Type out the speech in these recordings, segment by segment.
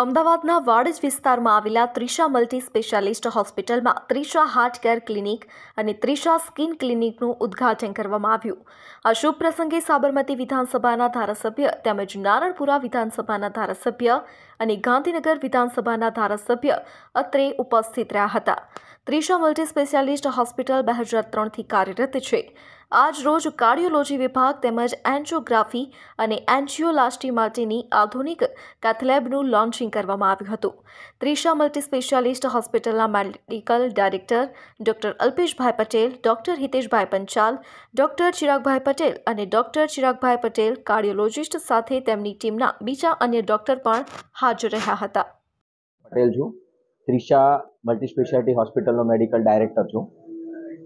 અમદાવાદના વાડજ વિસ્તારમાં આવેલા ત્રિષા મલ્ટી સ્પેશિયાલિસ્ટ હોસ્પિટલમાં ત્રિષા હાર્ટ કેર ક્લિનિક અને ત્રિષા સ્કિન ક્લિનિકનું ઉદ્ઘાટન કરવામાં આવ્યું. આ શુભ પ્રસંગે સાબરમતી વિધાનસભાના ધારાસભ્ય તેમજ નારણપુરા વિધાનસભાના ધારાસભ્ય અને ગાંધીનગર વિધાનસભાના ધારાસભ્ય અત્રે ઉપસ્થિત રહ્યા હતા. ત્રિષા મલ્ટી સ્પેશિયાલિસ્ટ હોસ્પિટલ 2003થી કાર્યરત છે. આજ રોજ કાર્ડિયોલોજી વિભાગ તેમજ એન્જિયોગ્રાફી અને એન્જિયોપ્લાસ્ટી માટેની આધુનિક કેથલેબનું લોન્ચિંગ કરવામાં આવ્યું હતું. ત્રિષા મલ્ટી સ્પેશિયાલિસ્ટ હોસ્પિટલના મેડિકલ ડાયરેક્ટર ડોક્ટર અલ્પેશભાઈ પટેલ, ડોક્ટર હિતેશભાઈ પંચાલ, ડોક્ટર ચિરાગભાઈ પટેલ અને ડોક્ટર ચિરાગભાઈ પટેલ કાર્ડિયોલોજિસ્ટ સાથે તેમની ટીમના બીજા અન્ય ડોક્ટર પણ હાજર રહ્યા હતા. પટેલ છું, ત્રિષા મલ્ટી સ્પેશિયાલિટી હોસ્પિટલનો મેડિકલ ડાયરેક્ટર છું.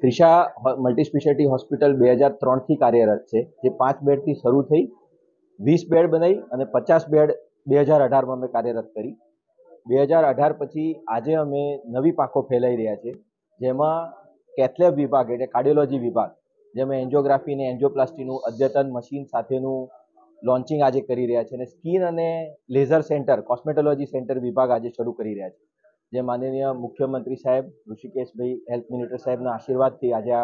ત્રિષા મલ્ટી સ્પેશિયાલિટી હોસ્પિટલ 2003થી કાર્યરત છે, જે 5 બેડથી શરૂ થઈ 20 બેડ બનાવી અને 50 બેડ 2018માં અમે કાર્યરત કરી. 2018 પછી આજે અમે નવી પાંખો ફેલાઈ રહ્યા છે, જેમાં કેથલેબ વિભાગ એટલે કાર્ડિયોલોજી વિભાગ, જેમાં એન્જિયોગ્રાફી અને એન્જિયોપ્લાસ્ટીનું અદ્યતન મશીન સાથેનું લોન્ચિંગ આજે કરી રહ્યા છે અને સ્કિન અને લેઝર સેન્ટર, કોસ્મેટોલોજી સેન્ટર વિભાગ આજે શરૂ કરી રહ્યા છે. જે માનનીય મુખ્યમંત્રી સાહેબ ઋષિકેશભાઈ હેલ્થ મિનિસ્ટર સાહેબના આશીર્વાદથી આજે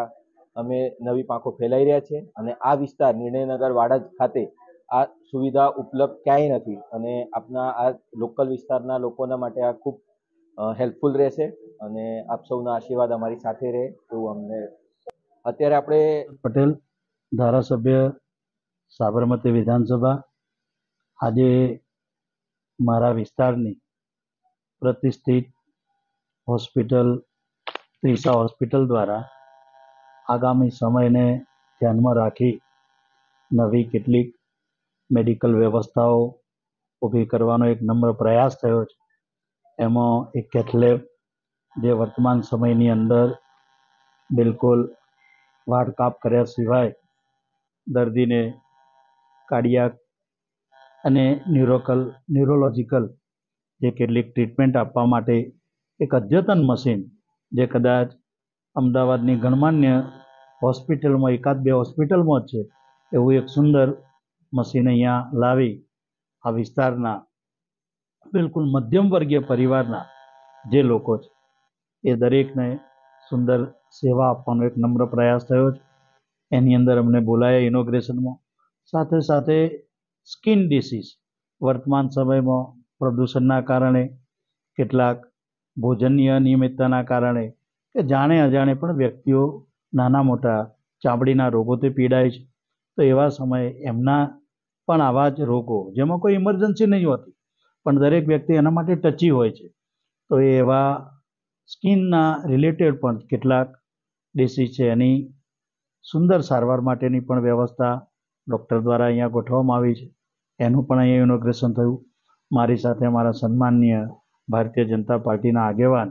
અમે નવી પાંખો ફેલાઈ રહ્યા છે અને આ વિસ્તાર નિર્ણયનગર વાડજ ખાતે આ સુવિધા ઉપલબ્ધ ક્યાંય નથી અને આપના આ લોકલ વિસ્તારના લોકોના માટે આ ખૂબ હેલ્પફુલ રહેશે અને આપ સૌના આશીર્વાદ અમારી સાથે રહે એવું અમને. અત્યારે આપણે પટેલ, ધારાસભ્ય સાબરમતી વિધાનસભા, આજે મારા વિસ્તારની પ્રતિષ્ઠિત હોસ્પિટલ ત્રિષા હોસ્પિટલ દ્વારા આગામી સમયને ધ્યાનમાં રાખી નવી કેટલીક મેડિકલ વ્યવસ્થાઓ ઊભી કરવાનો એક નમ્ર પ્રયાસ થયો છે. એમાં એક કેથલેબ, જે વર્તમાન સમયની અંદર બિલકુલ વાટકાપ કર્યા સિવાય દર્દીને કાર્ડિયાક અને ન્યુરોલોજિકલ જે કેટલીક ટ્રીટમેન્ટ આપવા માટે એક અદ્યતન મશીન, જે કદાચ અમદાવાદની ગણમાન્ય હોસ્પિટલમાં એકાદ બે હોસ્પિટલમાં જ છે, એવું એક સુંદર મશીન અહીંયા લાવી આ વિસ્તારના બિલકુલ મધ્યમ વર્ગીય પરિવારના જે લોકો છે એ દરેકને સુંદર સેવા આપવાનો એક નમ્ર પ્રયાસ થયો છે. એની અંદર અમને બોલાયા ઇનોગ્રેશનમાં. સાથે સાથે સ્કિન ડિસીઝ, વર્તમાન સમયમાં પ્રદૂષણના કારણે, કેટલાક ભોજનની અનિયમિતતાના કારણે કે જાણે અજાણે પણ વ્યક્તિઓ નાના મોટા ચામડીના રોગોથી પીડાય છે. તો એવા સમયે એમના પણ આવા જ રોગો, જેમાં કોઈ ઇમરજન્સી નહીં હોતી પણ દરેક વ્યક્તિ એના માટે ટચી હોય છે, તો એવા સ્કિનના રિલેટેડ પણ કેટલાક ડિસીઝ છે, એની સુંદર સારવાર માટેની પણ વ્યવસ્થા ડૉક્ટર દ્વારા અહીંયા ગોઠવવામાં આવી છે. એનું પણ અહીંયા ઇનોગ્રેશન થયું. મારી સાથે અમારા સન્માનનીય ભારતીય જનતા પાર્ટીના આગેવાન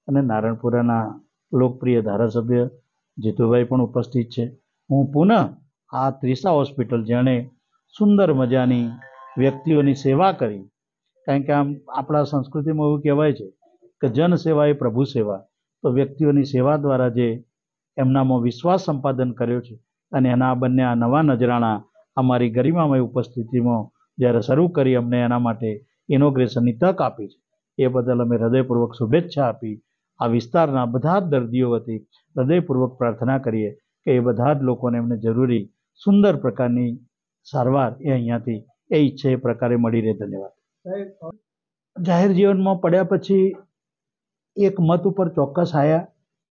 અને નારણપુરાના લોકપ્રિય ધારાસભ્ય જીતુભાઈ પણ ઉપસ્થિત છે. હું પુનઃ આ ત્રિષા હોસ્પિટલ, જેણે સુંદર મજાની વ્યક્તિઓની સેવા કરી, કારણ કે આમ આપણા સંસ્કૃતિમાં એવું કહેવાય છે કે જન સેવા એ પ્રભુ સેવા. તો વ્યક્તિઓની સેવા દ્વારા જે એમનામાં વિશ્વાસ સંપાદન કર્યો છે અને એના બંને આ નવા નજરાણા અમારી ગરિમામય ઉપસ્થિતિમાં જ્યારે શરૂ કરી, અમને એના માટે ઇનોગ્રેશનની તક આપી છે, એ બદલ અમે હૃદયપૂર્વક શુભેચ્છા આપી આ વિસ્તારના બધા જ દર્દીઓ વતી હૃદયપૂર્વક પ્રાર્થના કરીએ કે એ બધા જ લોકોને એમને જરૂરી સુંદર પ્રકારની સારવાર એ અહીંયાથી એ ઈચ્છે એ પ્રકારે મળી રહે. ધન્યવાદ. જાહેર જીવનમાં પડ્યા પછી એક મત ઉપર ચોક્કસ આવ્યા